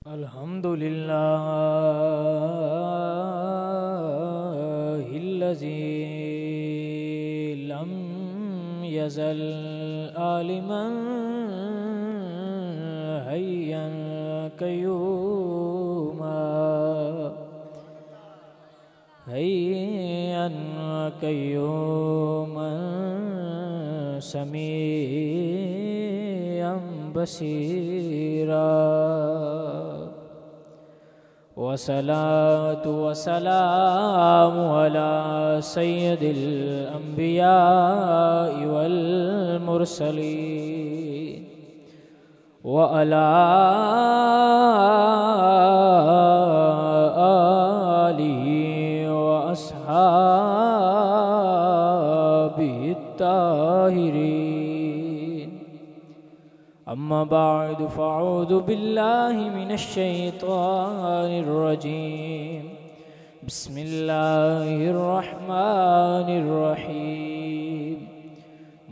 अल्हम्दुलिल्लाहिल्लज़ी lump यज़ल आलिमन हय्यन क़य्यूमा हय्यन क़य्यूमन समीअन Basira वसलातु वसलामु अला सय्यदिल अंबिया वल मुरसलीन व अला आलिहि व अस्हाबिहि ताहिरीन। अम्मा बाअद फ़अऊज़ु बिल्लाहि मिनश शैतानिर रजीम। बिस्मिल्लाहिर रहमानिर रहीम।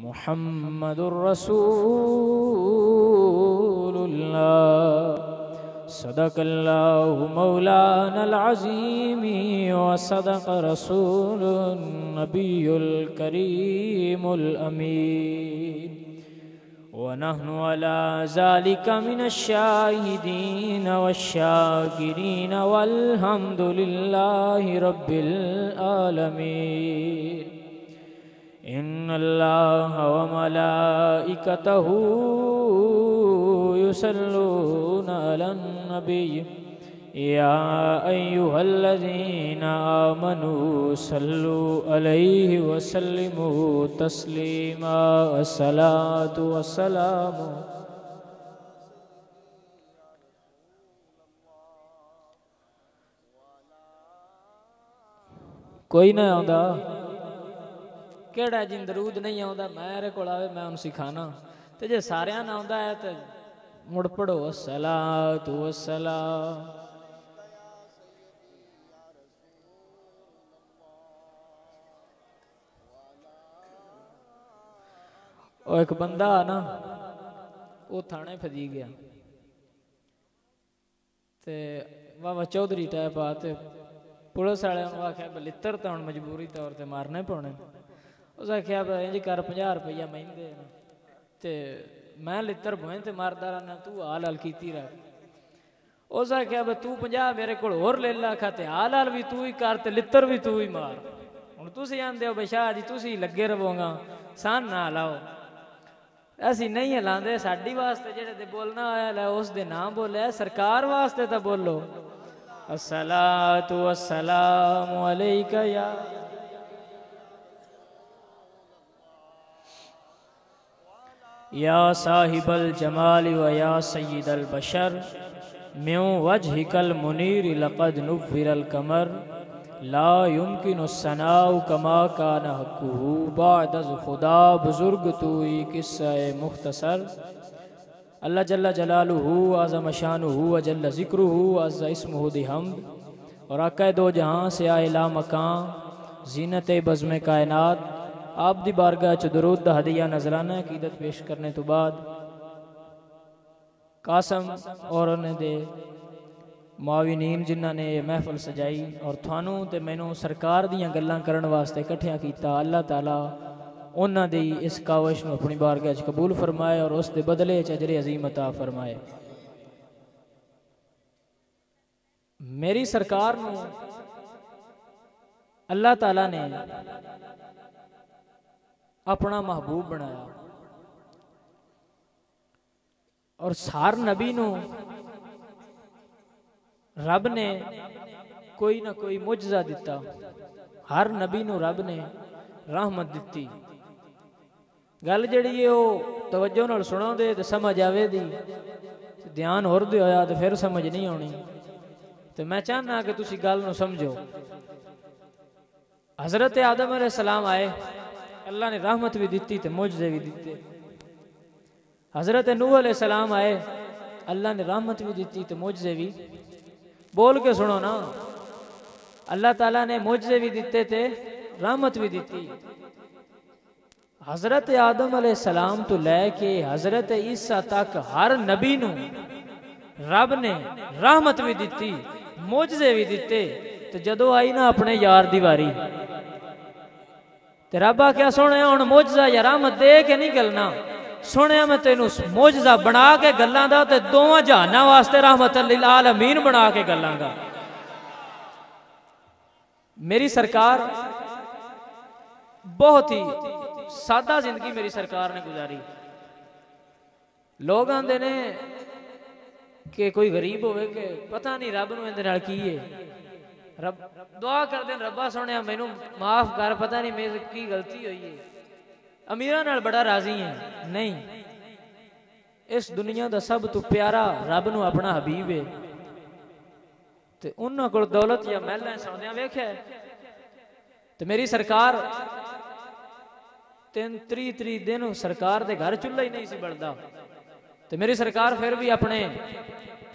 मुहम्मदुर रसूलुल्लाह सदक़ल्लाहु मौलानल अज़ीम व सदक़ रसूलुन नबियुल करीमुल अमीन व नहनु अला ज़ालिका मिनश शाहिदीन वश्शाकिरीन वल्हम्दुलिल्लाहि रब्बिल आलमीन। इन्नल्लाह व मलाइकतहु युसल्लूना अलन नबिय्य या अय्युहल्लज़ीना आमनू सल्लु अलैहि व सल्लिमू तस्लीमा। अस्सलातु वस्सलामु। कोई ना आंदा केड़ा जिन दरूद नहीं आंदा मेरे कोल आवे मैं उन्हें सिखाना ते जे सारियां ना आंदा है तो मुड़ पढ़ो अस्सलातु वस्सलाम। और एक बंदा ना वो थाने फजी गया ते बाबा चौधरी टाइप आते पुलिस वाले आख्या लित्र तो हम मजबूरी तौर पर मारने पौने। उस आख्या इंज कर 50 रुपया महीने ते मैं लित्र भोए तो मारदा रहना तू हाल हाल की रख। उस आख्या तू 50 मेरे को होर ले ला खा ते हाल हाल भी तू ही कर ते लित्र भी तू ही मार। हुण तुसीं आंदे हो बई शाह जी तुसीं लगे रहोगा सन ना लाओ असी नहीं हिलांदे साडी वास्ते जेड़े ते बोलना आया उस दे नाम बोले सरकार वास्ते तो बोलो अस्सलातु वस्सलामु अलैका या या साहिबल जमाल व या सय्यिदल बशर म्यू वजहिकल मुनीर लक़द नुव्विरल कमर ला युमकिनु सनाउ कमा कान हक़्क़ुहु बाद अज़ खुदा बुजुर्ग तूई किस्सा मुख्तसर। अल्लाह जल्ला जलालुहु आज़म शानुहु व जल्ला ज़िक्रुहु अज़्ज़ा इस्मुहु दिहम्द। और आक़ा दो जहां से आए ला मकान ज़ीनत बज़्म कायनात आप दी बारगाह च दरूद दा हदिया नजराना अकीदत पेश करने तो बाद कासम और उन्हें दे मुआविनीन जिन्हां ने महफिल सजाई और थानू ते मैनू सरकार दियां गल्लां करन वास्ते इकट्ठिया कीता अल्लाह ताला उन्हां दी इस काविश नूं अपनी बारगाह च कबूल फरमाए और उस दे बदले च अजर अजीम अता फरमाए। मेरी सरकार नूं अल्लाह ताला ने अपना महबूब बनाया और सार नबी नूं रब ने कोई ना कोई मुजजा दिता। हर नबी नूं रब ने रहमत दिती। गल जिहड़ी है वो तवज्जो नाल सुणोगे तो समझ आवे दी ध्यान होर दे होया तो फिर समझ नहीं आनी। तो मैं चाहना कि तुसी गल नूं समझो। हजरत आदम अलैहिस्सलाम आए अल्लाह ने रहमत भी दी तो मुजजे भी दिते। हजरत नूह अलैहिस्सलाम आए अल्लाह ने रहमत भी दी तो मुजजे भी बोल के सुनो ना अल्लाह ताला ने मुजजे भी दिते थे रहमत भी दी। हजरत आदम अलैहिस्सलाम तो लैके हजरत ईसा तक हर नबी नूं रब ने रहमत भी दी, मोजजे भी दिते। तो जदों आई ना अपने यार दी वारी, ते रब आख्या सोने हुण मोजजा या रहमत दे के नहीं गलना, सुने मैं तेनू मोजजा बना के गल्लां दा, ते दोवां जहानां वास्ते रहमत लिल आलमीन बना के गल्लां दा। मेरी सरकार बहुत ही सादा जिंदगी मेरी सरकार ने गुजारी। लोग आंदे ने कि कोई गरीब होवे कि पता नहीं रब नूं इहदे नाल की है, रब दुआ करदे रब्बा सोहणिया मैनू माफ कर, पता नहीं मेरी की गलती हुई है। अमीरां नाल बड़ा राजी है, नहीं, इस दुनिया दा सब तो प्यारा रब नूं अपना हबीब है। ते उन्हां कोल दौलत या महलां सौंदियां वेख्या, ते मेरी सरकार 3 दिन सरकार दे घर चुल्हा ही नहीं सी बलदा, ते मेरी सरकार फिर भी अपने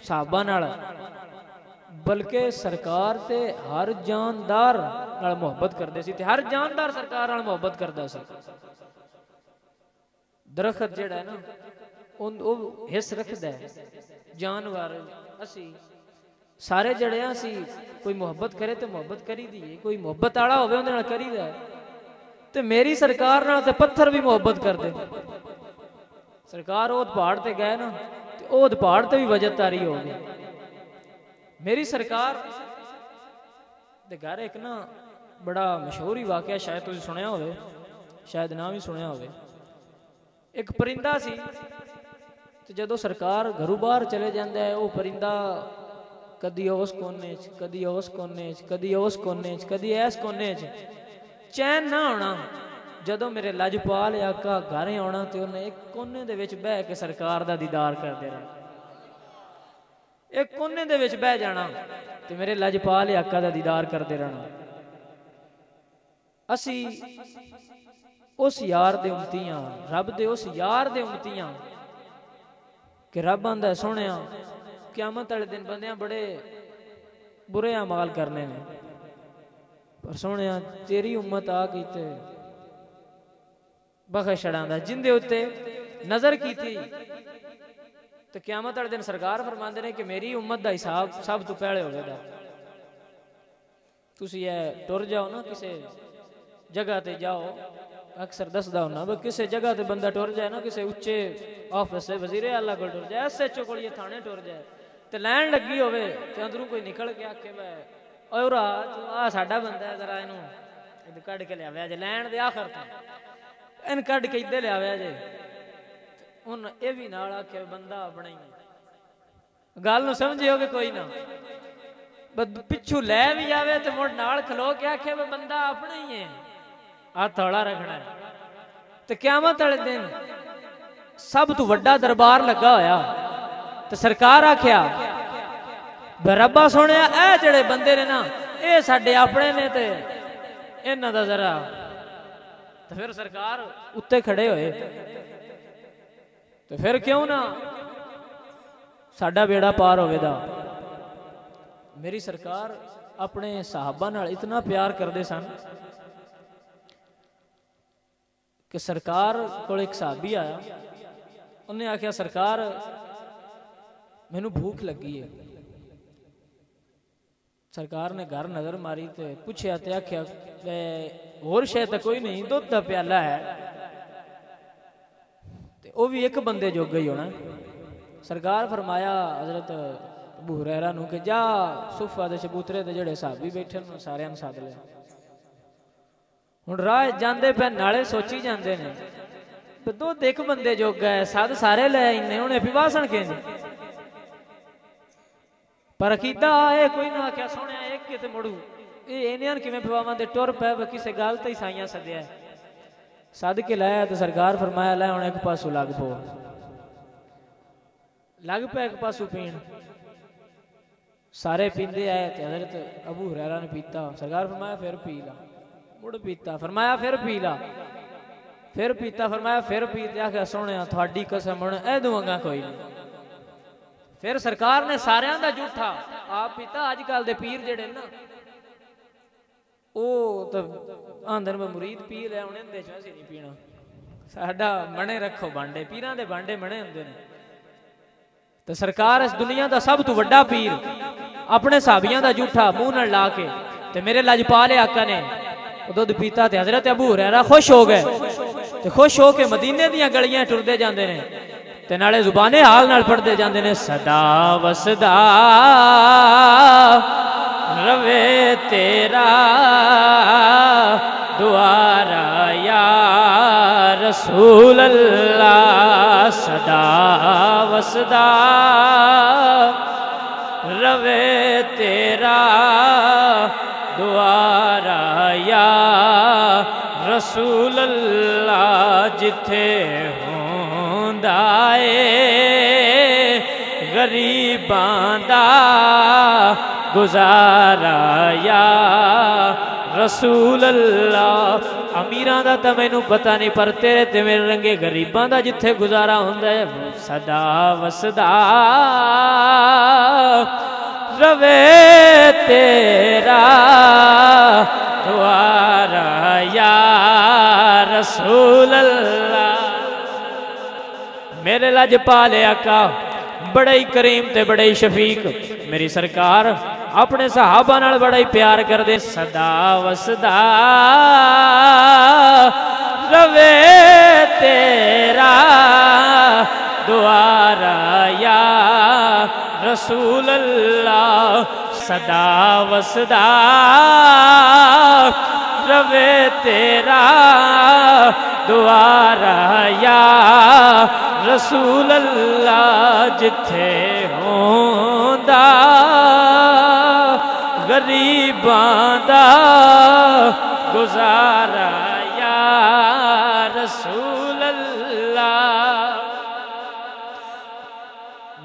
साहबां नाल, बल्कि सरकार ते हर जानदार नाल मुहब्बत करदे सी, ते हर जानदार सरकार नाल मुहब्बत करदा सी। दरखत जिहड़ा है ना वो हिस्स रखदा है, जानवर असी सारे जड़े असी कोई मुहब्बत करे तो मुहब्बत करी दी है, कोई मुहब्बत आला होवे उहदे नाल करीदा है। ते मेरी सरकार नाल ते पत्थर भी मुहब्बत करदे। सरकार ओद पहाड़ ते गए ना, ते ओद पहाड़ ते भी वजहदारी हो गई। मेरी सरकार दे घर एक ना बड़ा मशहूर ही वाकया, शायद तुसीं सुनिया होवे, शायद ना भी सुनिया होवे। एक परिंदा सी, ते जदों सरकार घरों बाहर चले जांदा है, वो परिंदा कदी उस कोने च, कदी उस कोने च, कदी उस कोने च, कदी इस कोने च, चैन ना होना। जदों मेरे लजपाल आका घर आना, तो उन्हें एक कोने दे विच बह के सरकार दा दीदार करदे रहना, एक कोने दे विच बह जाना, ते मेरे लजपाल आका दा दीदार करदे रहना। असी उस यार दे उम्मतियां, रब दे उस यार दे उम्मतियां कि रब आंदा सोहणिया क़यामत वाले दिन बंदियां बड़े बुरे अमाल करने ने, पर सोहणिया तेरी उम्मत आ गई ते बख्श छड़ांदा। जिंदे उत्ते नजर की थी तो क़यामत वाले दिन सरकार फरमांदे ने कि मेरी उम्मत दा हिसाब सब तो पहले होवेगा। तुसी ये टुर जाओ ना किसी जगह ते जाओ, अक्सर दसदा होना भी किसी जगह ते बंदा टुर जाए ना, किसी उच्चे ऑफिस से वजीरे आला कोल टुर जाए, SHO कोल या थाने टुर जाए, ते लैन लगी होवे, ते अंदरों कोई निकल के आखे वे और आ साडा बंदा है, जरा इनू इधर कढ़ के लियावे जे, लैन दे आखिर तो इन कढ़ के इधर लियावे जे। उन ये भी नाल आखे बंदा अपना ही, गल नूं समझियो कि कोई ना पिछू लै भी आवे तो मुड़ नाल खलो के आखे बंदा अपना ही है, हाथ हौला रखना है। तो क़यामत वाले दिन सब तो वड्डा दरबार लगा होया, तो सरकार आख्या रब्बा सोहणिया ए जेड़े बंदे ने ना ये साडे अपने ने, ते इन्हां दा जरा, तो फिर सरकार उत्ते खड़े होए, तो फिर क्यों ना साडा बेड़ा पार होवेगा। मेरी सरकार अपने साहबा नाल इतना प्यार करते सन कि सरकार को एक साहबी आया, उन्हें आख्या सरकार मैनू भूख लगी है। सरकार ने घर नजर मारी तो पूछया, तो आख्या होर शायद तो कोई नहीं, दुध का प्याला है, तो वह भी एक बंदे जोगा ही होना। सरकार फरमाया हजरत अबू हुरैरा नूं कि जा सुफा दे चबूतरे ते जेड़े साहबी बैठे ने सारियां नूं सद लिया। हुण राह जांदे पे नाले सोची जांदे ने दुध एक बंदे जोगा है, सद सारे ले आईने, हुण पिवासन किंज, पर अकीदा ये कोई ना आख्या सोहणिया एक किते मुड़ू ये इन्हां किवें पिवावां, दे टुर पै किसे गल ते साइयां सद्या, सद के लाया। तो सरकार फरमाया लै हुण एक पासों लग पो, लग पे एक पासों पीण, सारे पींदे आए, तो हजरत अबू हुरैरा ने पीता। सरकार फरमाया फिर पी ला, मुड़ पीता, फरमाया फिर पी ला, फिर पीता, फरमाया फिर पीते। आख्या सोहणिया थोड़ी कसम हुण ए दूंगा कोई नहीं। फिर सरकार ने सारियां दा जूठा आप पीता। अजकल दे पीर जेड़े ना वो तो आंदे ने मुरीद पी लिया, उन्हें इंदे च असीं नहीं पीना, साडा मने रखो भांडे, पीरां दे भांडे मने हुंदे ने। तो सरकार इस दुनिया का सब तो वड्डा पीर अपने साबियां का जूठा मुंह न ला के ते मेरे लजपाल आका ने दुध पीता ते हजरत अबू हुरैरा खुश हो गए ते खुश हो के मदीने दियां गलियां टुरदे जांदे ने ते नाले जुबाने हाल नाल पढ़दे जांदे ने सदा वसदा रवे तेरा दुआरा या रसूल अल्लाह सदा वसदा रवे तेरा दुआरा या रसूल अल्लाह जिथे होंदा ए गरीबां दा गुजारा या रसूल अल्लाह अमीरां दा तां मैनू पता नहीं पर तेरे ते मेरे रंगे गरीबां दा जिथे गुजारा हुंदा है सदा वसदा रवे तेरा द्वारा या रसूल अल्लाह। मेरे लजपाल आका बड़ा ही करीम ते बड़ा ही शफीक मेरी सरकार अपने सहाबा नाल बड़ा ही प्यार करदे सदा वसदा रवे तेरा द्वारा या रसूल अल्लाह सदा वसदा रवे तेरा द्वारा या रसूल अल्लाह जिथे होंदा गरीबां दा गुजारा या रसूल अल्लाह।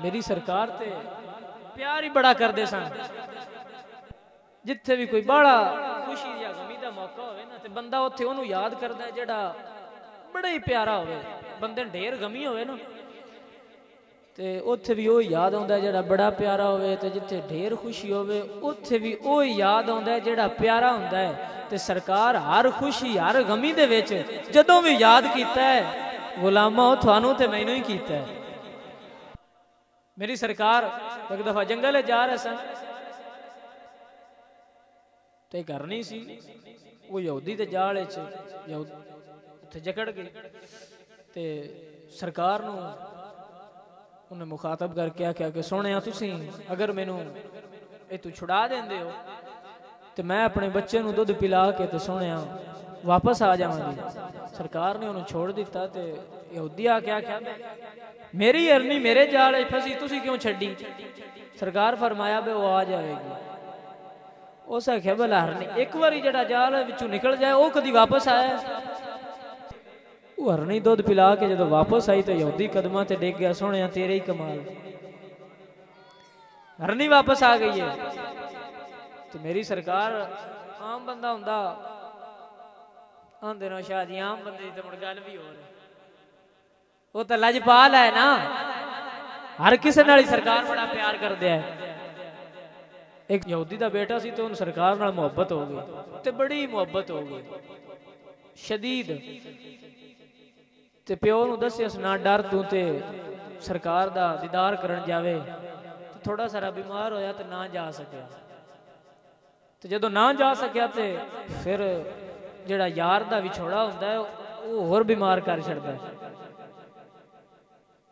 मेरी सरकार ते प्यार ही बड़ा करदे सन जिथे भी कोई बड़ा खुशी या गमी का मौका होवे ना ते बंदा उत्थे ओनू याद करदा है जेड़ा बड़ा ही प्यारा होवे बंदे ढेर गमी होवे ना ते उत्थे भी वो याद आउंदा है जेड़ा बड़ा प्यारा होवे ते जिथे ढेर खुशी होवे उत्थे भी वो याद आउंदा है जेड़ा प्यारा हुंदा है ते सरकार हर खुशी हर गमी दे विच जदों भी याद कीता है गुलामा ओ थानू ते मैनू ही कीता है। मेरी सरकार एक दफा जंगल जा रहे सन ते घर नहीं सी वो यहूदी दे जाल उत्थे जकड़ गई ते सरकार नू उन्हें मुखातब करके आख्या कि सोने तुसी अगर मैनू ये तू छुड़ा देंदे हो तो मैं अपने बच्चे नू दुध पिला के तो सोने वापस आ जावांगी। सरकार ने उन्हें छोड़ दिता ते यहूदी आके आख्या मेरी अरनी मेरे जाल फसी तुसी क्यों छड्डी। सरकार फरमाया बे वो आ जाएगी। उस आख्या भला हरनी एक बारी जड़ा जाल विचों निकल जाए वो कदी वापस आया। वो हरनी दुध पिला के जो वापस आई तो यहूदी कदमां ते डिग गया सोने तेरे ही कमाल हरनी वापस आ गई है। तो मेरी सरकार आम बंदा हुंदा आंदे ना शाह जी आम बंदे दी ते मुड़ गल भी होर वो तो लजपाल है ना हर किसी नाल सरकार बड़ा प्यार करदे है। एक यहूदी दा बेटा सी तो उन सरकार नाल मुहब्बत हो गई ते बड़ी मुहब्बत हो गई शदीद ते प्यो नूं दस्सिया ना डर तू ते सरकार दा दीदार करन जावे ते थोड़ा सारा बीमार होया ते ना जा सकिया ते जदों ना जा सकिया ते फिर जेड़ा यार दा विछोड़ा हुंदा है वो होर बीमार कर छड़दा है।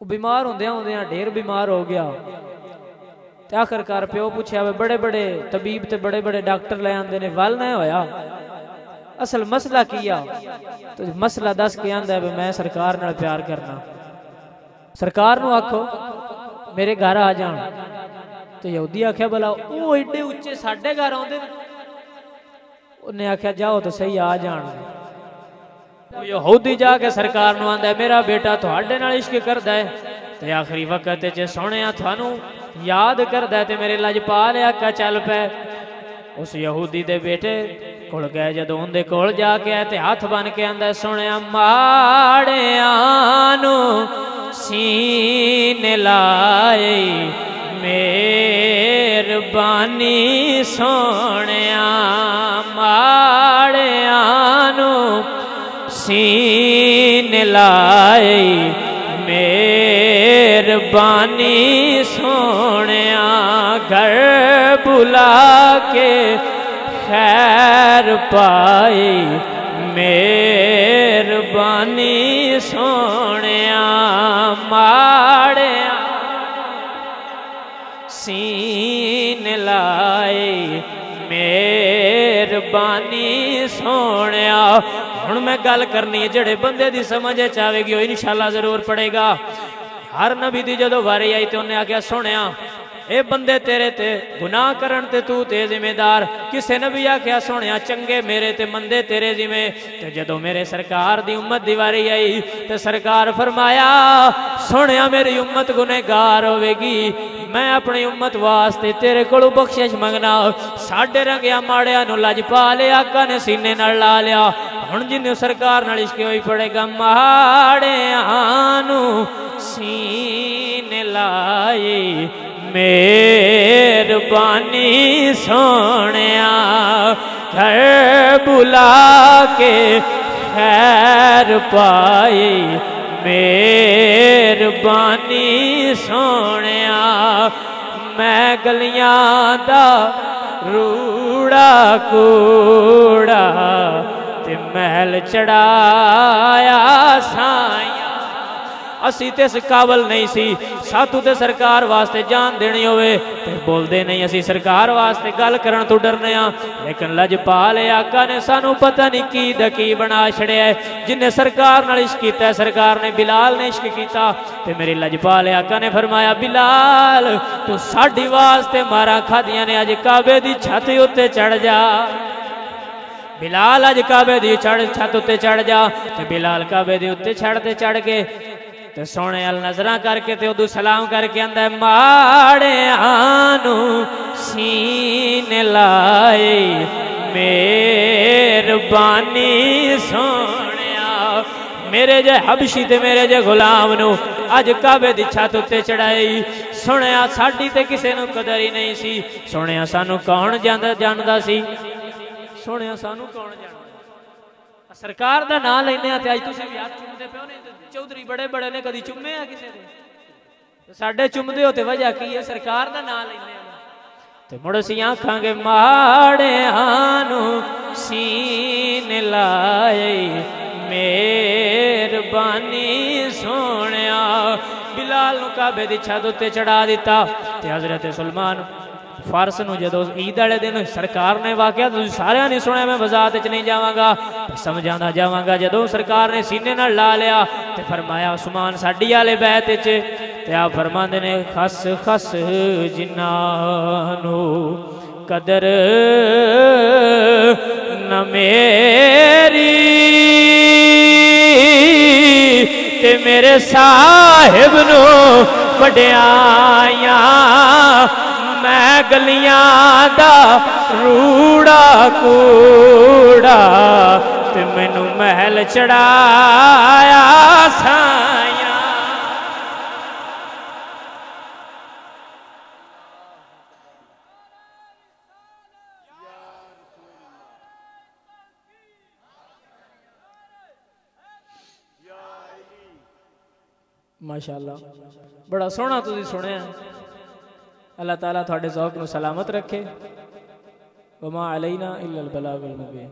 वो बीमार होंदियां होंदियां ढेर बीमार हो गया ते आखिरकार प्यो पूछया बड़े बड़े तबीब ते बड़े बड़े डॉक्टर ले आंदे ने वल ना होया असल मसला किया तो मसला दस के आंदा है मैं सरकार नाल प्यार करना सरकार नूं आखो मेरे घर आ जान। तो यहूदी आख्या भला वो एडे उच्चे साडे घर आउंदे ने। उन्हें आख्या जाओ तो सही आ जान। यहूदी जाके सरकार नूं आंदा मेरा बेटा तुहाडे नाल इश्क करदा है ते आखिरी वक्त च सोहणिया थानू याद करदा है ते मेरे लजपाल आका चल पै। उस यहूदी दे बेटे कोल गए जदों उहदे कोल जाके आए ते हाथ बन के आंदा सोहणिया माड़ियां नूं सीने लाए मेहरबानी सोहणिया माड़ियां नूं सीने लाए मेहरबानी सोनिया घर बुला के खैर पाई मेहरबानी सोनिया माड़िया सीन लाए मेहरबानी सोनिया। हुण मैं गल करनी है जेड़े बंदे दी समझ आवेगी वो इंशाअल्लाह जरूर पड़ेगा। हर नबी दी जदों वारी आई तो उन्हें आख्या सुनिया ए बंदे तेरे ते गुनाह करन ते तू ते जिम्मेदार। किसे नबी आख्या सुनिया चंगे मेरे ते मंदे तेरे जिम्मे। ते जदों मेरे सरकार दी उम्मत दी वारी आई ते सरकार फरमाया सुनिया मेरी उम्मत गुनहगार होवेगी मैं अपनी उम्मत वास्ते तेरे कोलों बख्शिश मंगना। साडे रंगिया माड़िया नूं लज पा लिया आका ने सीने नाल ला लिया। हुण जिन्नू सरकार नाल इश्क होई पड़ेगा माड़िया नूं सीने लाए मेहरबानी सोनिया घर बुला के खैर पाई मेहरबानी सोनिया। मैं गलियां दा रूड़ा कूड़ा ते महल चढ़ाया साइया। असी ते इस काबल नहीं सी सातू ते सरकार वास्ते जान देनी होवे ते बोलदे नहीं असी सरकार वास्ते गल करन तो डरने आ। लेकिन लजपाल आका ने सानू पता नहीं की दकी बना छड़िया है। जिन्हें सरकार नाल इश्क कीता है सरकार ने बिलाल ने इश्क कीता ते मेरी लजपाल आका ने फरमाया बिलाल तू साडी वास्ते मारा खादियां ने अज काबे दी छत उत्ते चढ़ जा। बिलाल अज काबे दी छत उत्ते चढ़ जा। ते बिलाल काबे दे उत्ते चढ़ के ते सोने अल नजरा करके ते उदू सलाम करके आंदा माड़िया नूं सीने लाए मेहरबानी सोनिया। मेरे जे हबशी ते मेरे जे गुलाम नूं अज काबे दी छत उत्ते चढ़ाई। सुनिया साडी ते किसे नूं कदर ही नहीं सी। सुनिया सानू कौन जानदा सी। सुनिया सानू कौन जानदा सरकार दा नाम लेने अज तुसीं भी हाथ चुमदे पिओ ने चौधरी बड़े बड़े ने कदी चुमे आ किसे दे साडे चुमदे हो ते वजह की है सरकार दा नाम लेने ते मुड़ असीं आखांगे माड़िया नूं सीने लाए मेहरबानी सोनिया। बिलाल नूं काबे दी छत उत्ते चढ़ा दिता ते हजरत सुलेमान फारस नूं जदों ईद वाले दिन सरकार ने वाकया तुसीं सारिआं ने सुनिया मैं वजात च नहीं जावांगा समझांदा जावांगा। जदों सरकार ने सीने नाल ला लिया ते फरमाया उस्मान साडी वाले बैत च ते आप फरमांदे ने खस खस जिन्हां नूं कदर न मेरी ते मेरे साहिब नूं वड्याइयां। मैं गलियां दा रूड़ा कूड़ा ते मैनू महल चढ़ाया साइया। माशाअल्लाह बड़ा सोहना तुसीं सुनिया। अल्लाह ताला तुहाडे ज़ौक़ नूं सलामत रखे। वमा अलैना इल्लल बलागुल मुबीन।